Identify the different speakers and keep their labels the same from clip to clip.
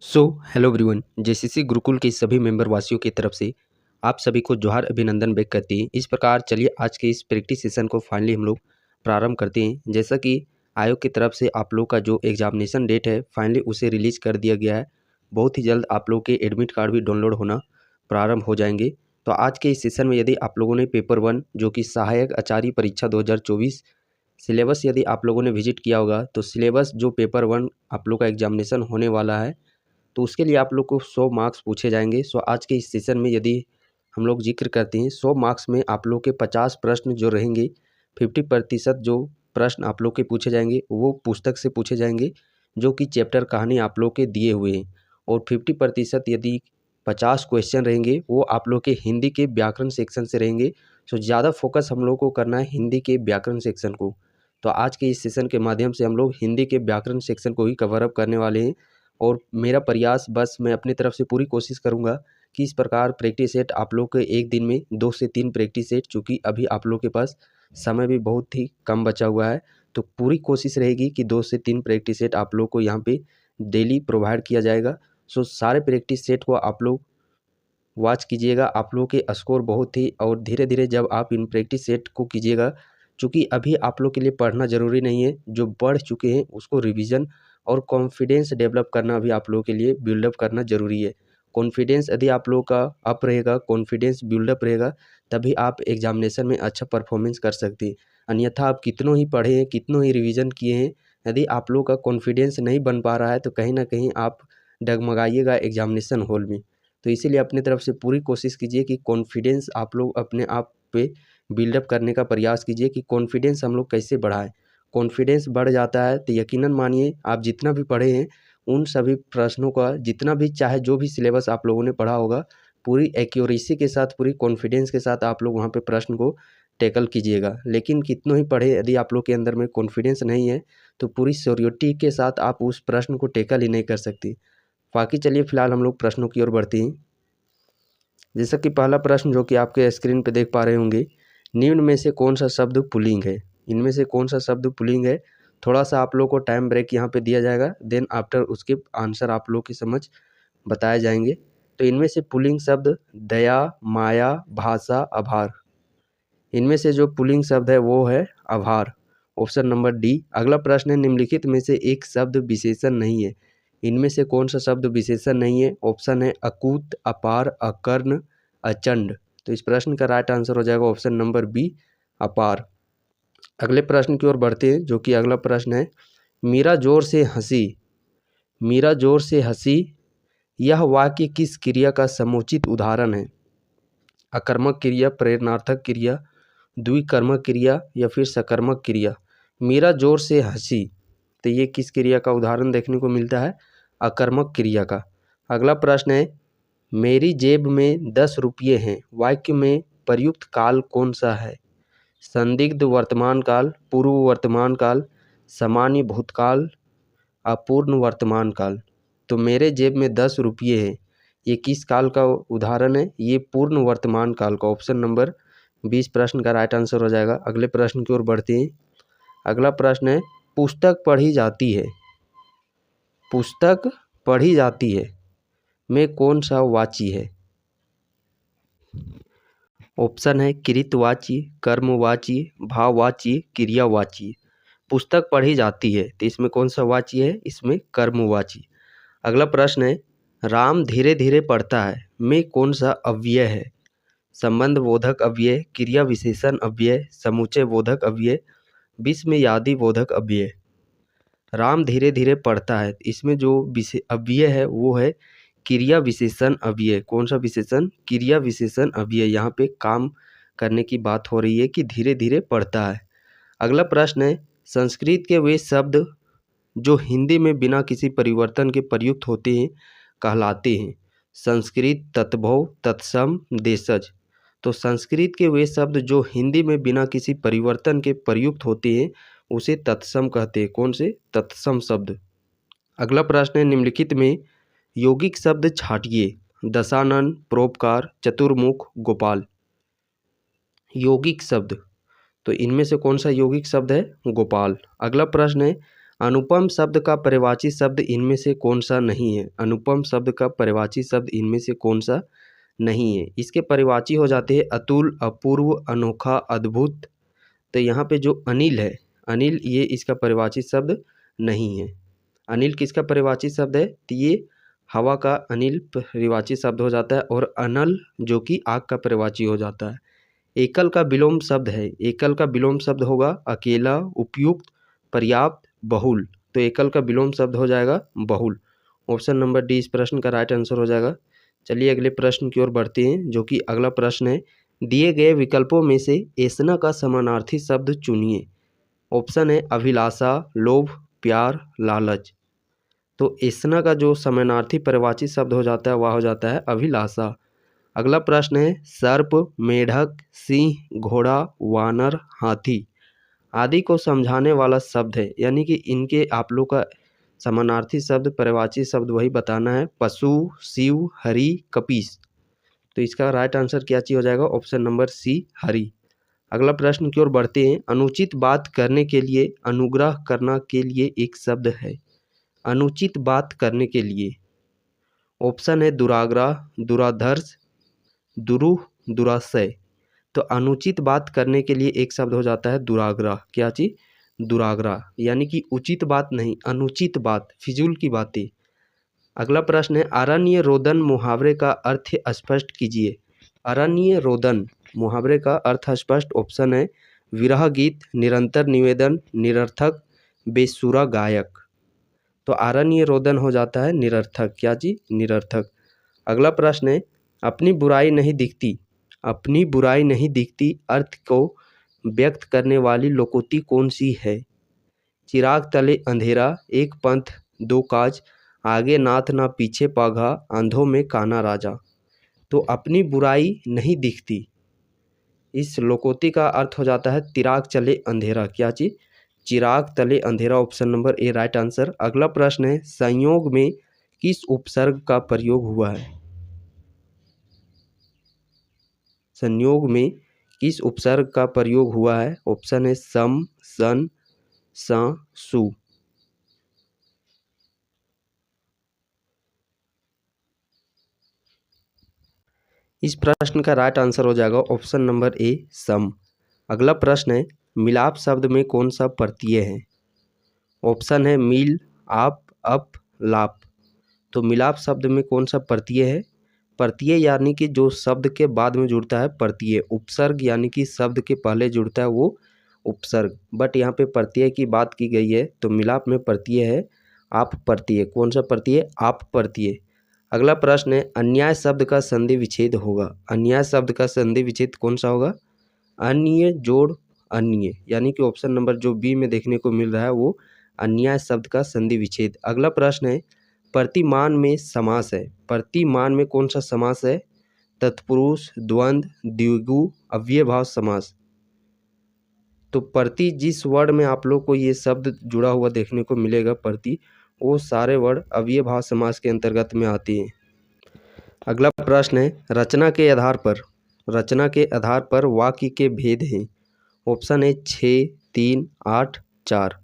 Speaker 1: So hello everyone, JCC Gurukul के सभी member वासियों की तरफ से आप सभी को जोहार अभिनंदन व्यक्त करते हैं। इस प्रकार चलिए आज के इस प्रैक्टिस सेशन को फाइनली हम लोग प्रारंभ करते हैं। जैसा कि आयोग की तरफ से आप लोग का जो एग्जामिनेशन डेट है फाइनली उसे रिलीज कर दिया गया है। बहुत ही जल्द आप लोग के एडमिट कार्ड भी डाउनलोड होना प्रारंभ हो जाएंगे। तो आज के इस सेशन में यदि आप लोगों ने पेपर 1 जो कि सहायक आचार्य परीक्षा 2024 सिलेबस यदि आप लोगों ने विजिट किया होगा, तो सिलेबस जो पेपर 1 आप लोग का एग्जामिनेशन होने वाला है, तो उसके लिए आप लोग को 100 मार्क्स पूछे जाएंगे। सो आज के इस सेशन में यदि हम लोग जिक्र करते हैं 100 मार्क्स में आप लोग के 50 प्रश्न जो रहेंगे, 50% जो प्रश्न आप लोग के पूछे जाएंगे वो पुस्तक से पूछे जाएंगे जो कि चैप्टर कहानी आप लोग के दिए हुए हैं। और 50% यदि 50 क्वेश्चन रहेंगे वो आप लोग के हिंदी के व्याकरण सेक्शन से रहेंगे। सो ज़्यादा फोकस हम लोग को करना है हिंदी के व्याकरण सेक्शन को। तो आज के इस सेशन के माध्यम से हम लोग हिंदी के व्याकरण सेक्शन को ही कवर अप करने वाले हैं। और मेरा प्रयास बस मैं अपनी तरफ से पूरी कोशिश करूंगा कि इस प्रकार प्रैक्टिस सेट आप लोग के एक दिन में 2 से 3 प्रैक्टिस सेट, चूँकि अभी आप लोग के पास समय भी बहुत ही कम बचा हुआ है, तो पूरी कोशिश रहेगी कि 2 से 3 प्रैक्टिस सेट आप लोग को यहाँ पे डेली प्रोवाइड किया जाएगा। सो सारे प्रैक्टिस सेट को आप लोग वॉच कीजिएगा। आप लोग के स्कोर बहुत ही और धीरे धीरे जब आप इन प्रैक्टिस सेट को कीजिएगा, चूँकि अभी आप लोग के लिए पढ़ना ज़रूरी नहीं है, जो बढ़ चुके हैं उसको रिवीजन और कॉन्फिडेंस डेवलप करना भी आप लोगों के लिए बिल्डअप करना ज़रूरी है। कॉन्फिडेंस यदि आप लोगों का अप रहेगा, कॉन्फिडेंस बिल्डअप रहेगा, तभी आप एग्जामिनेशन में अच्छा परफॉर्मेंस कर सकते हैं। अन्यथा आप कितनों ही पढ़े हैं, कितनों ही रिवीजन किए हैं, यदि आप लोग का कॉन्फिडेंस नहीं बन पा रहा है तो कहीं ना कहीं आप डगमगाइएगा एग्जामिनेशन हॉल में। तो इसीलिए अपनी तरफ से पूरी कोशिश कीजिए कि कॉन्फिडेंस आप लोग अपने आप पे बिल्डअप करने का प्रयास कीजिए कि कॉन्फिडेंस हम लोग कैसे बढ़ाएं। कॉन्फिडेंस बढ़ जाता है तो यकीनन मानिए आप जितना भी पढ़े हैं उन सभी प्रश्नों का जितना भी चाहे जो भी सिलेबस आप लोगों ने पढ़ा होगा, पूरी एक्यूरेसी के साथ पूरी कॉन्फिडेंस के साथ आप लोग वहाँ पे प्रश्न को टैकल कीजिएगा। लेकिन कितनों ही पढ़े यदि आप लोग के अंदर में कॉन्फिडेंस नहीं है तो पूरी श्योरिटी के साथ आप उस प्रश्न को टैकल ही नहीं कर सकती। बाकी चलिए फिलहाल हम लोग प्रश्नों की ओर बढ़ते हैं। जैसा कि पहला प्रश्न जो कि आपके स्क्रीन पे देख पा रहे होंगे, निम्न में से कौन सा शब्द पुल्लिंग है? इनमें से कौन सा शब्द पुल्लिंग है? थोड़ा सा आप लोग को टाइम ब्रेक यहाँ पे दिया जाएगा, देन आफ्टर उसके आंसर आप लोग की समझ बताए जाएंगे। तो इनमें से पुल्लिंग शब्द दया, माया, भाषा, आभार। इनमें से जो पुल्लिंग शब्द है वो है आभार, ऑप्शन नंबर डी। अगला प्रश्न है, निम्नलिखित में से एक शब्द विशेषण नहीं है। इनमें से कौन सा शब्द विशेषण नहीं है? ऑप्शन है अकूत, अपार, अकर्ण, अचंड। तो इस प्रश्न का राइट आंसर हो जाएगा ऑप्शन नंबर बी, अपार। अगले प्रश्न की ओर बढ़ते हैं जो कि अगला प्रश्न है, मीरा जोर से हंसी, मीरा जोर से हंसी, यह वाक्य किस क्रिया का समुचित उदाहरण है? अकर्मक क्रिया, प्रेरणार्थक क्रिया, द्विकर्मक क्रिया या फिर सकर्मक क्रिया। मीरा जोर से हंसी, तो ये किस क्रिया का उदाहरण देखने को मिलता है? अकर्मक क्रिया का। अगला प्रश्न है, मेरी जेब में 10 रुपये हैं, वाक्य में प्रयुक्त काल कौन सा है? संदिग्ध वर्तमान काल, पूर्व वर्तमान काल, सामान्य भूतकाल, अपूर्ण वर्तमान काल। तो मेरे जेब में 10 रुपये हैं, ये किस काल का उदाहरण है? ये पूर्ण वर्तमान काल का। ऑप्शन नंबर 20 प्रश्न का राइट आंसर हो जाएगा। अगले प्रश्न की ओर बढ़ते हैं। अगला प्रश्न है, पुस्तक पढ़ी जाती है, पुस्तक पढ़ी जाती है में कौन सा वाची है? ऑप्शन है कृतवाची, कर्मवाची, भाववाची, क्रियावाची। पुस्तक पढ़ी जाती है तो इसमें कौन सा वाची है? इसमें कर्मवाची। अगला प्रश्न है, राम धीरे धीरे पढ़ता है में कौन सा अव्यय है? संबंध बोधक अव्यय, क्रिया विशेषण अव्यय, समुच्चय बोधक अव्यय, विस्मयादि बोधक अव्यय। राम धीरे धीरे पढ़ता है, इसमें जो अव्यय है वो है क्रिया विशेषण अव्यय। कौन सा विशेषण? क्रिया विशेषण अव्यय। यहाँ पे काम करने की बात हो रही है कि धीरे धीरे पढ़ता है। अगला प्रश्न है, संस्कृत के वे शब्द जो हिंदी में बिना किसी परिवर्तन के प्रयुक्त होते हैं कहलाते हैं? संस्कृत, तद्भव, तत्सम, देशज। तो संस्कृत के वे शब्द जो हिंदी में बिना किसी परिवर्तन के प्रयुक्त होते हैं उसे तत्सम कहते हैं। कौन से? तत्सम शब्द। अगला प्रश्न है, निम्नलिखित में यौगिक शब्द छांटिए। दशानन, परोपकार, चतुर्मुख, गोपाल। यौगिक शब्द, तो इनमें से कौन सा यौगिक शब्द है? गोपाल। अगला प्रश्न है, अनुपम शब्द का पर्यायवाची शब्द इनमें से कौन सा नहीं है? अनुपम शब्द का पर्यायवाची शब्द इनमें से कौन सा नहीं है? इसके पर्यायवाची हो जाते हैं अतुल, अपूर्व, अनोखा, अद्भुत। तो यहाँ पे जो अनिल है, अनिल ये इसका पर्यायवाची शब्द नहीं है। अनिल किसका पर्यायवाची शब्द है? तो ये हवा का अनिल पर्यायवाची शब्द हो जाता है, और अनल जो कि आग का पर्यायवाची हो जाता है। एकल का विलोम शब्द है, एकल का विलोम शब्द होगा अकेला, उपयुक्त, पर्याप्त, बहुल। तो एकल का विलोम शब्द हो जाएगा बहुल। ऑप्शन नंबर डी इस प्रश्न का राइट आंसर हो जाएगा। चलिए अगले प्रश्न की ओर बढ़ते हैं, जो कि अगला प्रश्न है, दिए गए विकल्पों में से ऐसना का समानार्थी शब्द चुनिए। ऑप्शन है अभिलाषा, लोभ, प्यार, लालच। तो ऐसना का जो समानार्थी पर्यायवाची शब्द हो जाता है वह हो जाता है अभिलाषा। अगला प्रश्न है, सर्प, मेढक, सिंह, घोड़ा, वानर, हाथी आदि को समझाने वाला शब्द है, यानी कि इनके आप लोग का समानार्थी शब्द पर्यायवाची शब्द वही बताना है, पशु, शिव, हरि, कपीस। तो इसका राइट आंसर क्या चीज हो जाएगा? Option number C, Hari. अगला प्रश्न की ओर बढ़ते हैं, अनुचित बात करने के लिए, अनुग्रह करना के लिए एक शब्द है। अनुचित बात करने के लिए ऑप्शन है दुराग्रह, दुराधर्ष, दुरूह, दुराशय। तो अनुचित बात करने के लिए एक शब्द हो जाता है दुराग्रह। क्या चीज? दुराग्रह, यानी कि उचित बात नहीं, अनुचित बात, फिजूल की बातें। अगला प्रश्न है, अरण्य रोदन मुहावरे का अर्थ स्पष्ट कीजिए। अरण्य रोदन मुहावरे का अर्थ स्पष्ट। ऑप्शन है विरह गीत, निरंतर निवेदन, निरर्थक, बेसुरा गायक। तो अरण्य रोदन हो जाता है निरर्थक। क्या चीज? निरर्थक। अगला प्रश्न है, अपनी बुराई नहीं दिखती, अपनी बुराई नहीं दिखती अर्थ को व्यक्त करने वाली लोकोक्ति कौन सी है? चिराग तले अंधेरा, एक पंथ दो काज, आगे नाथ ना पीछे पाघा, अंधों में काना राजा। तो अपनी बुराई नहीं दिखती, इस लोकोक्ति का अर्थ हो जाता है चिराग चले अंधेरा। क्या चीज? चिराग तले अंधेरा। Option number A right answer. अगला प्रश्न है, संयोग में किस उपसर्ग का प्रयोग हुआ है? संयोग में किस उपसर्ग का प्रयोग हुआ है? ऑप्शन है सम, सन, स, सु। इस प्रश्न का राइट आंसर हो जाएगा ऑप्शन नंबर ए, सम। अगला प्रश्न है, मिलाप शब्द में कौन सा प्रत्यय है? ऑप्शन है मिल, आप, अप, लाप। तो मिलाप शब्द में कौन सा प्रत्यय है? प्रत्यय यानी कि जो शब्द के बाद में जुड़ता है प्रत्यय। उपसर्ग यानी कि शब्द के पहले जुड़ता है वो उपसर्ग। बट यहाँ पे प्रत्यय की बात की गई है, तो मिलाप में प्रत्यय है आप प्रत्यय। कौन सा प्रत्यय? आप प्रत्यय। अगला प्रश्न है, अन्याय शब्द का संधि विच्छेद होगा। अन्याय शब्द का संधि विच्छेद कौन सा होगा? अन्य जोड़ अन्य, यानी कि ऑप्शन नंबर जो बी में देखने को मिल रहा है वो अन्याय शब्द का संधि विच्छेद। अगला प्रश्न है, प्रतिमान में समास है। प्रतिमान में कौन सा समास है? तत्पुरुष, द्वंद्व, द्विगु, अव्ययभाव समास। तो प्रति जिस वर्ड में आप लोग को ये शब्द जुड़ा हुआ देखने को मिलेगा प्रति, वो सारे वर्ड अव्ययभाव समास के अंतर्गत में आते हैं। अगला प्रश्न है, रचना के आधार पर, रचना के आधार पर वाक्य के भेद हैं। ऑप्शन है 6, 3, 8, 4।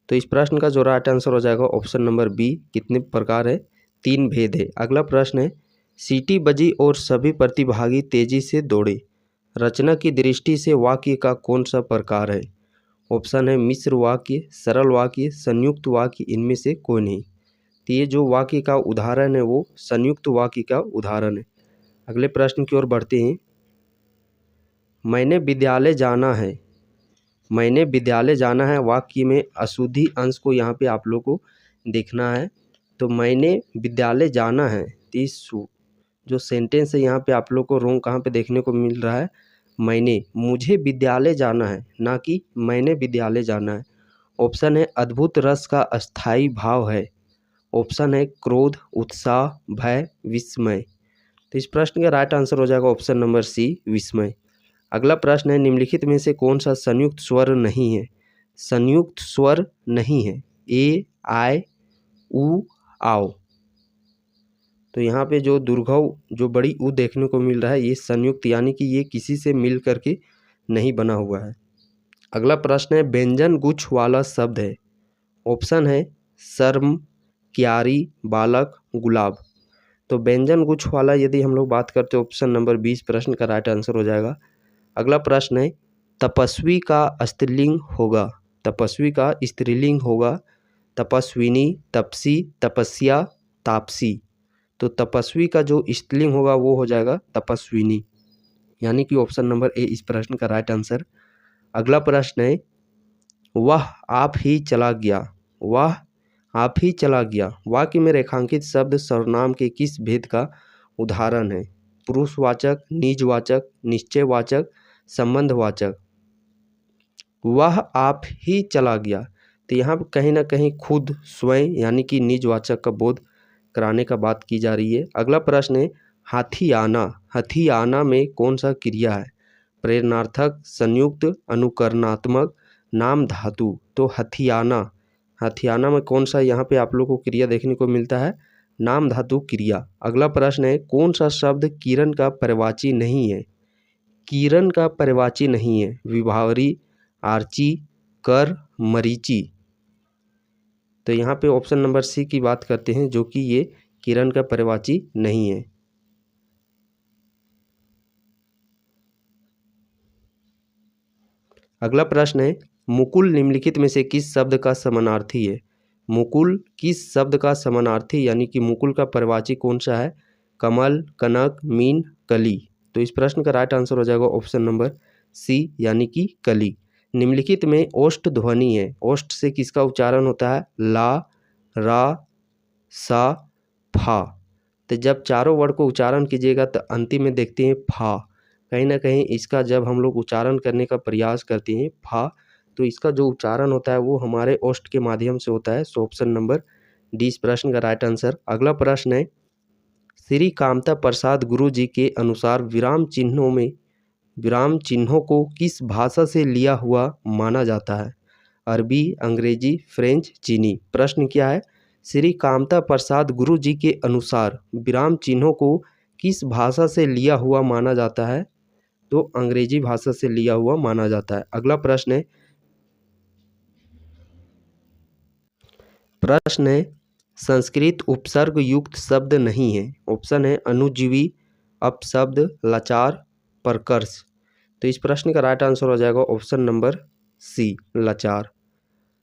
Speaker 1: तो इस प्रश्न का जो राइट आंसर हो जाएगा ऑप्शन नंबर बी, कितने प्रकार है? 3 भेद है। अगला प्रश्न है, सीटी बजी और सभी प्रतिभागी तेजी से दौड़े। रचना की दृष्टि से वाक्य का कौन सा प्रकार है? ऑप्शन है मिश्र वाक्य, सरल वाक्य, संयुक्त वाक्य, इनमें से कोई नहीं। तो ये जो वाक्य का उदाहरण है वो संयुक्त वाक्य का उदाहरण है। अगले प्रश्न की ओर बढ़ते हैं, मैंने विद्यालय जाना है। मैंने विद्यालय जाना है वाक्य में अशुद्धि अंश को यहाँ पे आप लोग को देखना है। तो मैंने विद्यालय जाना है, इस जो सेंटेंस है यहाँ पे आप लोग को रोंग कहाँ पे देखने को मिल रहा है? मैंने, मुझे विद्यालय जाना है, ना कि मैंने विद्यालय जाना है। ऑप्शन है अद्भुत रस का अस्थाई भाव है। ऑप्शन है क्रोध, उत्साह, भय, विस्मय। तो इस प्रश्न का राइट आंसर हो जाएगा ऑप्शन नंबर सी, विस्मय। अगला प्रश्न है, निम्नलिखित में से कौन सा संयुक्त स्वर नहीं है? संयुक्त स्वर नहीं है। ए, आय, उ, आओ। तो यहाँ पे जो दुर्घव जो बड़ी उ देखने को मिल रहा है ये संयुक्त, यानी कि ये किसी से मिल करके नहीं बना हुआ है। अगला प्रश्न है, व्यंजन गुच्छ वाला शब्द है। ऑप्शन है शर्म, क्यारी, बालक, गुलाब। तो व्यंजन गुच्छ वाला यदि हम लोग बात करते हैं ऑप्शन नंबर 20 प्रश्न का राइट आंसर हो जाएगा। अगला प्रश्न है तपस्वी का स्त्रीलिंग होगा, तपस्वी का स्त्रीलिंग होगा तपस्विनी, तपसी, तपस्या, तापसी। तो तपस्वी का जो स्त्रीलिंग होगा वो हो जाएगा तपस्विनी, यानी कि ऑप्शन नंबर ए इस प्रश्न का राइट आंसर। अगला प्रश्न है वह आप ही चला गया, वह आप ही चला गया वाक्य में रेखांकित शब्द सर्वनाम के किस भेद का उदाहरण है? पुरुषवाचक, निजवाचक, निश्चयवाचक, संबंधवाचक। वह आप ही चला गया, तो यहाँ पर कहीं ना कहीं खुद, स्वयं यानी कि निजवाचक का बोध कराने का बात की जा रही है। अगला प्रश्न है हाथी आना, हाथी आना में कौन सा क्रिया है? प्रेरणार्थक, संयुक्त, अनुकरणात्मक, नाम धातु। तो हथियाना, हथियाना में कौन सा यहाँ पे आप लोग को क्रिया देखने को मिलता है? नाम धातु क्रिया। अगला प्रश्न है कौन सा शब्द किरण का पर्यायवाची नहीं है? किरण का पर्यायवाची नहीं है? विभावरी, आर्ची, कर, मरीचि। तो यहाँ पे ऑप्शन नंबर सी की बात करते हैं जो कि ये किरण का पर्यायवाची नहीं है। अगला प्रश्न है मुकुल निम्नलिखित में से किस शब्द का समानार्थी है? मुकुल किस शब्द का समानार्थी यानी कि मुकुल का पर्यायवाची कौन सा है? कमल, कनक, मीन, कली। तो इस प्रश्न का राइट आंसर हो जाएगा ऑप्शन नंबर सी यानी कि कली। निम्नलिखित में ओष्ठ ध्वनि है, ओष्ठ से किसका उच्चारण होता है? ला, रा, सा, फा। तो जब चारों वर्ड को उच्चारण कीजिएगा तो अंतिम में देखते हैं फा। कहीं ना कहीं इसका जब हम लोग उच्चारण करने का प्रयास करते हैं फा, तो इसका जो उच्चारण होता है वो हमारे ओष्ठ के माध्यम से होता है। सो ऑप्शन नंबर डी इस प्रश्न का राइट आंसर। अगला प्रश्न है श्री कामता प्रसाद गुरु जी के अनुसार विराम चिन्हों में, विराम चिन्हों को किस भाषा से लिया हुआ माना जाता है? अरबी, अंग्रेजी, फ्रेंच, चीनी। प्रश्न क्या है? श्री कामता प्रसाद गुरु जी के अनुसार विराम चिन्हों को किस भाषा से लिया हुआ माना जाता है? तो अंग्रेजी भाषा से लिया हुआ माना जाता है। अगला प्रश्न है संस्कृत उपसर्ग युक्त शब्द नहीं है। ऑप्शन है अनुजीवी, अपशब्द, लाचार, प्रकर्ष। तो इस प्रश्न का राइट आंसर हो जाएगा ऑप्शन नंबर सी लाचार।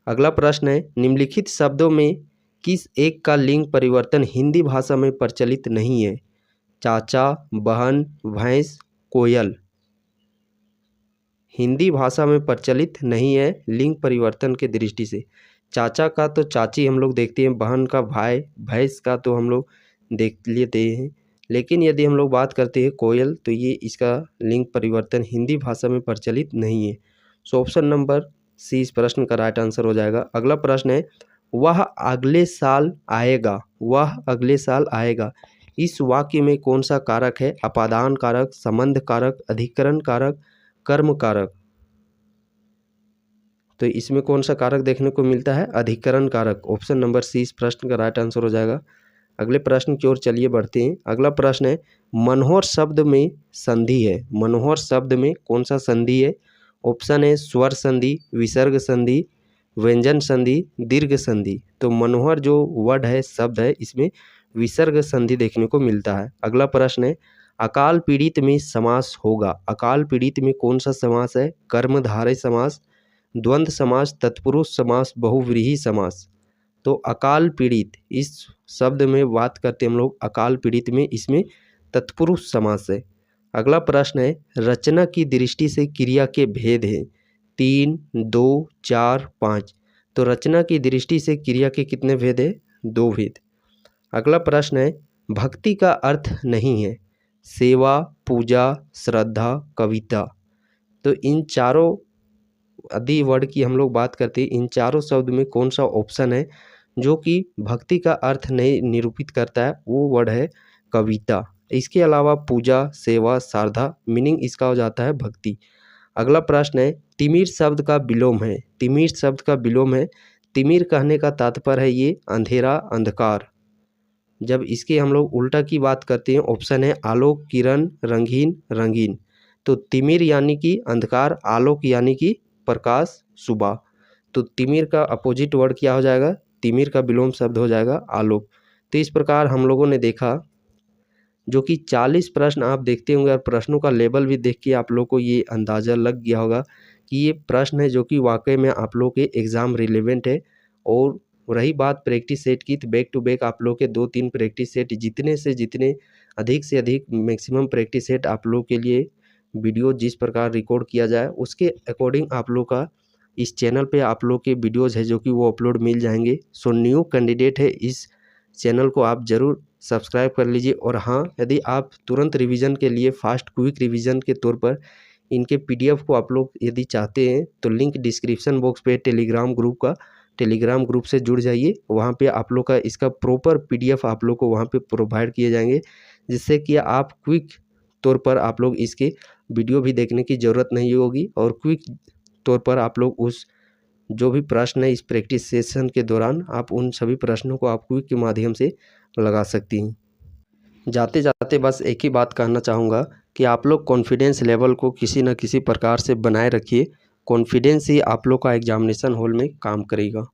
Speaker 1: अगला प्रश्न है निम्नलिखित शब्दों में किस एक का लिंग परिवर्तन हिंदी भाषा में प्रचलित नहीं है? चाचा, बहन, भैंस, कोयल। हिंदी भाषा में प्रचलित नहीं है लिंग परिवर्तन के दृष्टि से। चाचा का तो चाची हम लोग देखते हैं, बहन का भाई, भैंस का तो हम लोग देख लेते हैं, लेकिन यदि हम लोग बात करते हैं कोयल तो ये इसका लिंग परिवर्तन हिंदी भाषा में प्रचलित नहीं है। सो ऑप्शन नंबर सी इस प्रश्न का राइट आंसर हो जाएगा। अगला प्रश्न है वह अगले साल आएगा, वह अगले साल आएगा इस वाक्य में कौन सा कारक है? अपादान कारक, संबंध कारक, अधिकरण कारक, कर्म कारक। तो इसमें कौन सा कारक देखने को मिलता है? अधिकरण कारक। ऑप्शन नंबर सी इस प्रश्न का राइट आंसर हो जाएगा। अगले प्रश्न की ओर चलिए बढ़ते हैं। अगला प्रश्न है मनोहर शब्द में संधि है, मनोहर शब्द में कौन सा संधि है? ऑप्शन है स्वर संधि, विसर्ग संधि, व्यंजन संधि, दीर्घ संधि। तो मनोहर जो वर्ड है, शब्द है, इसमें विसर्ग संधि देखने को मिलता है। अगला प्रश्न है अकाल पीड़ित में समास होगा, अकाल पीड़ित में कौन सा समास है? कर्मधारय समास, द्वंद्व समास, तत्पुरुष समास, बहुव्रीहि समास। तो अकाल पीड़ित इस शब्द में बात करते हम लोग अकाल पीड़ित में, इसमें तत्पुरुष समास है। अगला प्रश्न है रचना की दृष्टि से क्रिया के भेद हैं 3, 2, 4, 5। तो रचना की दृष्टि से क्रिया के कितने भेद है? 2 भेद। अगला प्रश्न है भक्ति का अर्थ नहीं है सेवा, पूजा, श्रद्धा, कविता। तो इन चारों आदि वर्ड की हम लोग बात करते हैं, इन चारों शब्द में कौन सा ऑप्शन है जो कि भक्ति का अर्थ नहीं निरूपित करता है? वो वर्ड है कविता। इसके अलावा पूजा, सेवा, श्रद्धा, मीनिंग इसका हो जाता है भक्ति। अगला प्रश्न है तिमिर शब्द का विलोम है, तिमिर शब्द का विलोम है। तिमिर कहने का तात्पर्य है ये अंधेरा, अंधकार। जब इसके हम लोग उल्टा की बात करते हैं, ऑप्शन है आलोक, किरण, रंगीन, रंगीन। तो तिमिर यानी कि अंधकार, आलोक यानी कि प्रकाश, सुबह। तो तिमिर का अपोजिट वर्ड क्या हो जाएगा, तिमिर का विलोम शब्द हो जाएगा आलोक। तो इस प्रकार हम लोगों ने देखा जो कि 40 प्रश्न आप देखते होंगे और प्रश्नों का लेवल भी देख के आप लोग को ये अंदाज़ा लग गया होगा कि ये प्रश्न है जो कि वाकई में आप लोग के एग्ज़ाम रिलेवेंट है। और रही बात प्रैक्टिस सेट की, तो बैक टू बैक आप लोग के 2-3 प्रैक्टिस सेट, जितने से जितने अधिक से अधिक मैक्सिमम प्रैक्टिस सेट आप लोग के लिए वीडियो जिस प्रकार रिकॉर्ड किया जाए उसके अकॉर्डिंग आप लोग का इस चैनल पे आप लोग के वीडियोज़ है जो कि वो अपलोड मिल जाएंगे। सो न्यू कैंडिडेट है इस चैनल को आप ज़रूर सब्सक्राइब कर लीजिए। और हाँ, यदि आप तुरंत रिवीजन के लिए फास्ट क्विक रिवीजन के तौर पर इनके पीडीएफ को आप लोग यदि चाहते हैं तो लिंक डिस्क्रिप्शन बॉक्स पे टेलीग्राम ग्रुप से जुड़ जाइए। वहाँ पे आप लोग का इसका प्रॉपर पीडीएफ आप लोग को वहाँ पे प्रोवाइड किए जाएंगे, जिससे कि आप क्विक तौर पर आप लोग इसके वीडियो भी देखने की ज़रूरत नहीं होगी और क्विक तौर पर आप लोग उस जो भी प्रश्न है इस प्रैक्टिस सेशन के दौरान आप उन सभी प्रश्नों को आप क्विक के माध्यम से लगा सकती हैं। जाते जाते बस एक ही बात कहना चाहूँगा कि आप लोग कॉन्फिडेंस लेवल को किसी न किसी प्रकार से बनाए रखिए। कॉन्फिडेंस ही आप लोग का एग्जामिनेशन हॉल में काम करेगा।